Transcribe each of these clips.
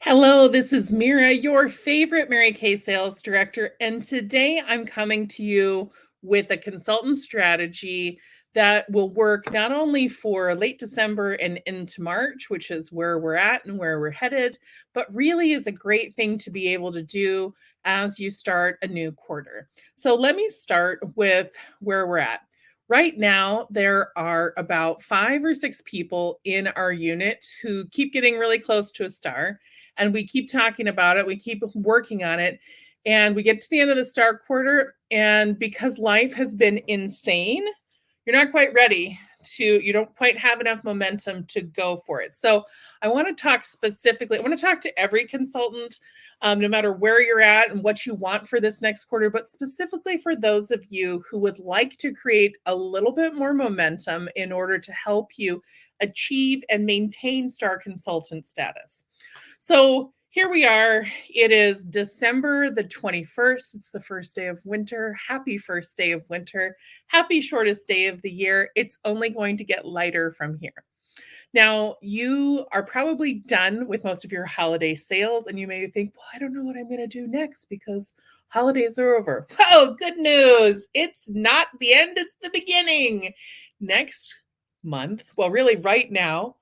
Hello, this is Mira, your favorite Mary Kay sales director, and today I'm coming to you with a consultant strategy that will work not only for late December and into March, which is where we're at and where we're headed, but really is a great thing to be able to do as you start a new quarter. So let me start with where we're at. Right now, there are about 5 or 6 people in our unit who keep getting really close to a star, and we keep talking about it, we keep working on it, and we get to the end of the star quarter, and because life has been insane, you're not quite ready you don't quite have enough momentum to go for it. So I want to talk specifically, I want to talk to every consultant, no matter where you're at and what you want for this next quarter, but specifically for those of you who would like to create a little bit more momentum in order to help you achieve and maintain star consultant status. So here we are. It is December the 21st. It's the first day of winter. Happy first day of winter. Happy shortest day of the year. It's only going to get lighter from here. Now, you are probably done with most of your holiday sales, and you may think, well, I don't know what I'm going to do next because holidays are over. Oh, good news. It's not the end, it's the beginning. Next month, well, really right now,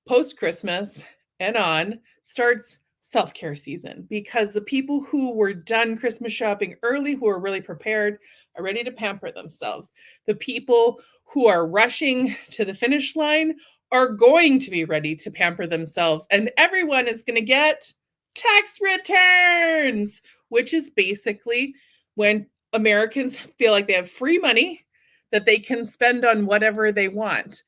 post Christmas and on starts self care season because the people who were done Christmas shopping early, who are really prepared, are ready to pamper themselves. The people who are rushing to the finish line are going to be ready to pamper themselves, and everyone is going to get tax returns, which is basically when Americans feel like they have free money that they can spend on whatever they want.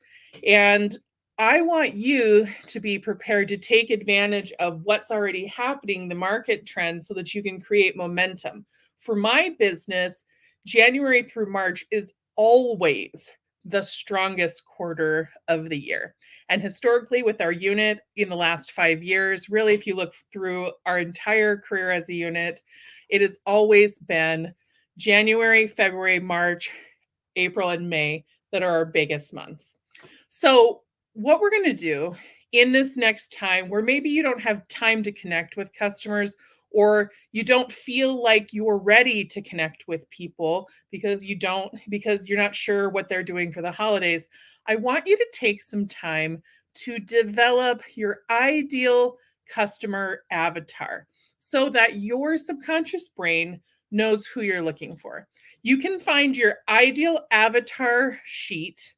And I want you to be prepared to take advantage of what's already happening, the market trends, so that you can create momentum. For my business, January through March is always the strongest quarter of the year. And historically, with our unit in the last 5 years, really, if you look through our entire career as a unit, it has always been January, February, March, April, and May that are our biggest months. So, what we're going to do in this next time where maybe you don't have time to connect with customers or you don't feel like you're ready to connect with people because you're not sure what they're doing for the holidays, I want you to take some time to develop your ideal customer avatar so that your subconscious brain knows who you're looking for. You can find your ideal avatar sheet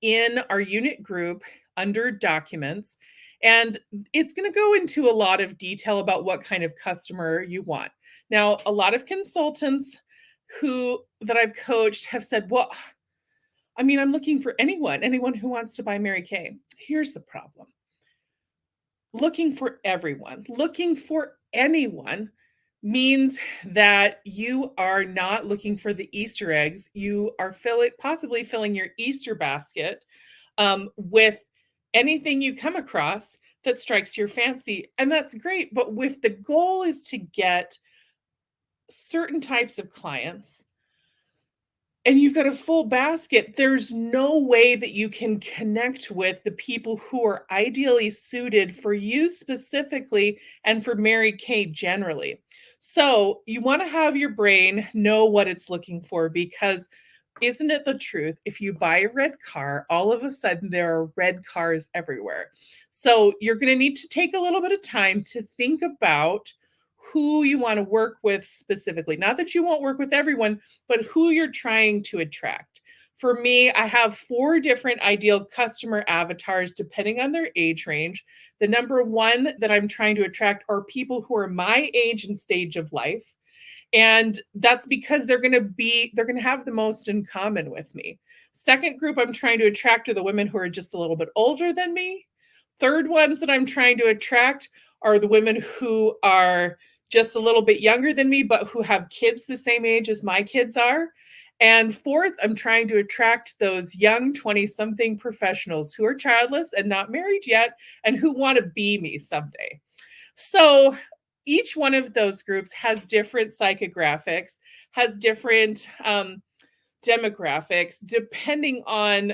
in our unit group under documents. And it's going to go into a lot of detail about what kind of customer you want. Now, a lot of consultants who that I've coached have said, well, I mean, I'm looking for anyone who wants to buy Mary Kay. Here's the problem. Looking for everyone, looking for anyone means that you are not looking for the Easter eggs. You are possibly filling your Easter basket with anything you come across that strikes your fancy. And that's great. But if the goal is to get certain types of clients and you've got a full basket, there's no way that you can connect with the people who are ideally suited for you specifically and for Mary Kay generally. So you want to have your brain know what it's looking for because isn't it the truth? If you buy a red car, all of a sudden there are red cars everywhere. So you're going to need to take a little bit of time to think about who you want to work with specifically. Not that you won't work with everyone, but who you're trying to attract. For me, I have 4 different ideal customer avatars depending on their age range. The number one that I'm trying to attract are people who are my age and stage of life. And that's because they're going to have the most in common with me. Second group I'm trying to attract are the women who are just a little bit older than me. Third ones that I'm trying to attract are the women who are just a little bit younger than me, but who have kids the same age as my kids are. And fourth, I'm trying to attract those young 20-something professionals who are childless and not married yet and who want to be me someday. So each one of those groups has different psychographics, has different demographics, depending on,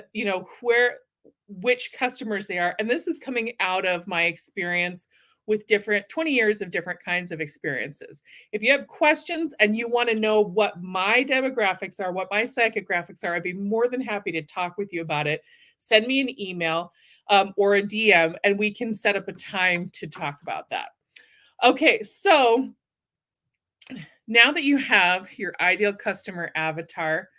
which customers they are. And this is coming out of my experience with 20 years of different kinds of experiences. If you have questions and you want to know what my demographics are, what my psychographics are, I'd be more than happy to talk with you about it. Send me an email or a DM, and we can set up a time to talk about that. Okay, so now that you have your ideal customer avatar,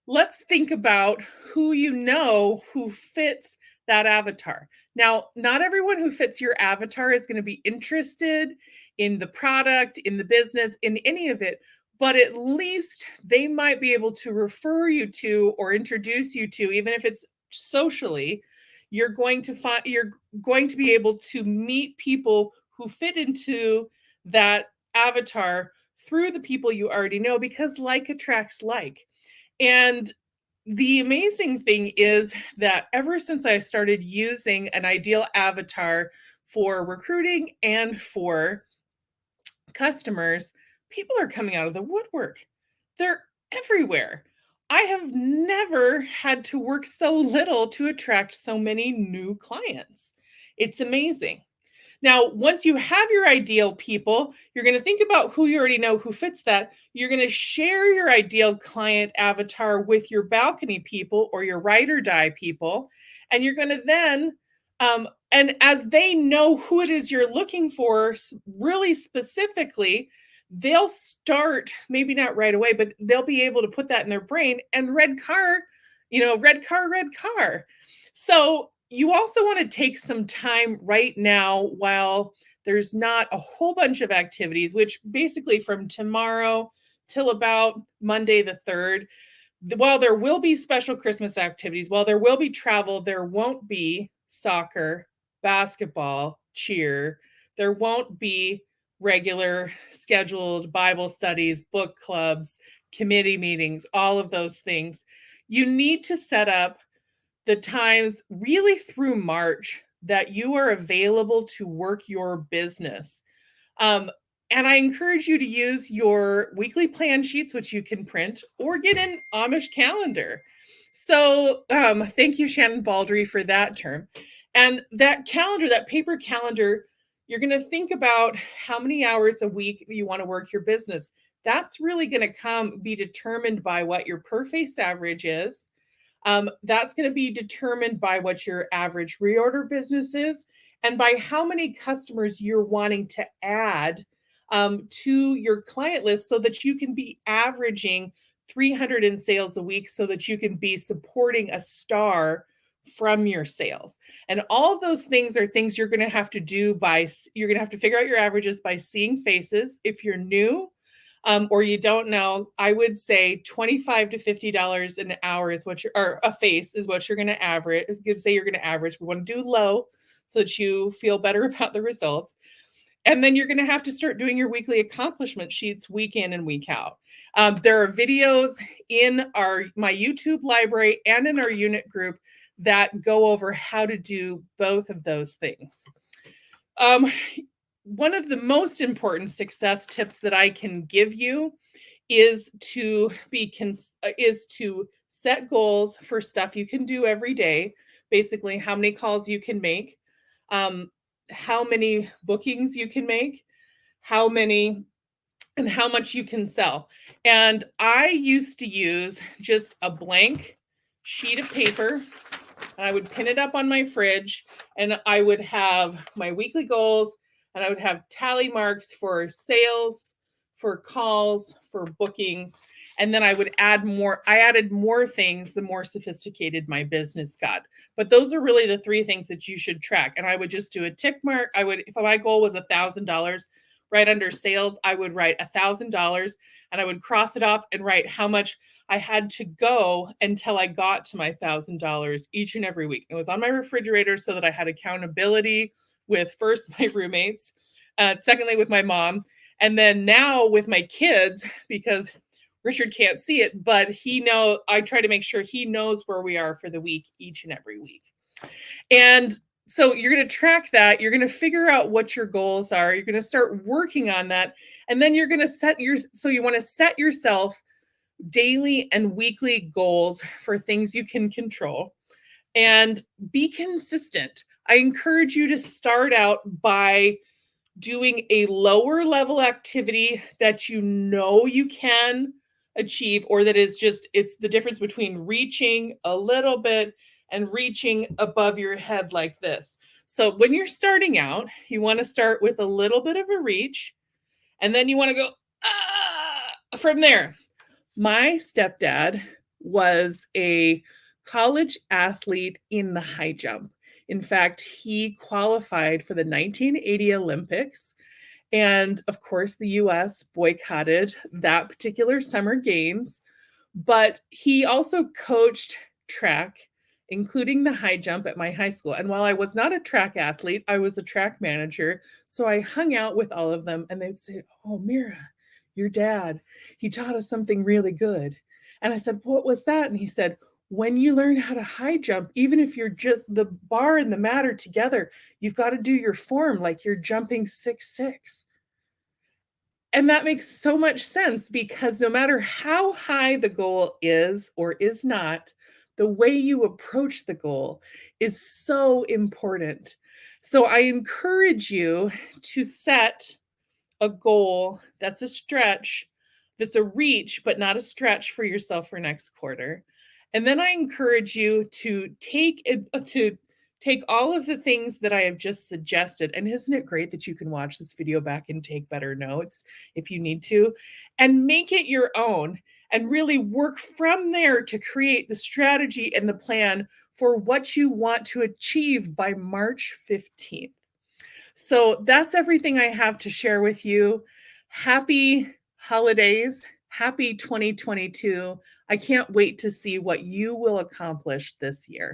let's think about who you know who fits that avatar. Now, not everyone who fits your avatar is going to be interested in the product, in the business, in any of it, but at least they might be able to refer you to or introduce you to, even if it's socially, you're going to be able to meet people who fit into that avatar through the people you already know, because like attracts like. And the amazing thing is that ever since I started using an ideal avatar for recruiting and for customers, people are coming out of the woodwork. They're everywhere. I have never had to work so little to attract so many new clients. It's amazing. Now, once you have your ideal people, you're going to think about who you already know who fits that. You're going to share your ideal client avatar with your balcony people or your ride or die people. And you're going to then, and as they know who it is you're looking for really specifically, they'll start, maybe not right away, but they'll be able to put that in their brain. And red car, red car, red car. So you also want to take some time right now while there's not a whole bunch of activities, which basically from tomorrow till about Monday the 3rd, while there will be special Christmas activities, while there will be travel, there won't be soccer, basketball, cheer. There won't be regular scheduled Bible studies, book clubs, committee meetings, all of those things. You need to set up the times really through March that you are available to work your business. And I encourage you to use your weekly plan sheets, which you can print, or get an Amish calendar. So thank you, Shannon Baldry, for that term. And that calendar, that paper calendar, you're going to think about how many hours a week you want to work your business. That's really going to be determined by what your per face average is. That's going to be determined by what your average reorder business is and by how many customers you're wanting to add to your client list so that you can be averaging 300 in sales a week so that you can be supporting a star from your sales. And all of those things are things you're going to have to do you're going to have to figure out your averages by seeing faces. If you're new, or you don't know, I would say $25 to $50 an hour is or a face is what you're going to average. You're going to say you're going to average. We want to do low so that you feel better about the results. And then you're going to have to start doing your weekly accomplishment sheets week in and week out. There are videos in my YouTube library and in our unit group that go over how to do both of those things. One of the most important success tips that I can give you is to set goals for stuff you can do every day. Basically, how many calls you can make, how many bookings you can make, and how much you can sell. And I used to use just a blank sheet of paper, and I would pin it up on my fridge, and I would have my weekly goals, and I would have tally marks for sales, for calls, for bookings. And then I would add more. I added more things the more sophisticated my business got. But those are really the 3 things that you should track. And I would just do a tick mark. If my goal was $1,000, right under sales, I would write $1,000, and I would cross it off and write how much I had to go until I got to my $1,000 each and every week. It was on my refrigerator so that I had accountability with first my roommates, secondly with my mom, and then now with my kids, because Richard can't see it, but I try to make sure he knows where we are for the week each and every week. And so you're going to track that. You're going to figure out what your goals are. You're going to start working on that. And then you're going to you want to set yourself daily and weekly goals for things you can control and be consistent. I encourage you to start out by doing a lower level activity that you know you can achieve, or that is just, it's the difference between reaching a little bit and reaching above your head like this. So when you're starting out, you want to start with a little bit of a reach, and then you want to go from there. My stepdad was a college athlete in the high jump. In fact, he qualified for the 1980 Olympics. And of course, the US boycotted that particular summer games. But he also coached track, including the high jump at my high school. And while I was not a track athlete, I was a track manager. So I hung out with all of them, and they'd say, "Oh, Mira, your dad, he taught us something really good." And I said, "What was that?" And he said, "When you learn how to high jump, even if you're just the bar and the mat are together, you've got to do your form like you're jumping 6'6". And that makes so much sense, because no matter how high the goal is or is not, the way you approach the goal is so important. So I encourage you to set a goal that's a stretch, that's a reach, but not a stretch for yourself for next quarter. And then I encourage you to take all of the things that I have just suggested. And isn't it great that you can watch this video back and take better notes if you need to, and make it your own, and really work from there to create the strategy and the plan for what you want to achieve by March 15th. So that's everything I have to share with you. Happy holidays. Happy 2022. I can't wait to see what you will accomplish this year.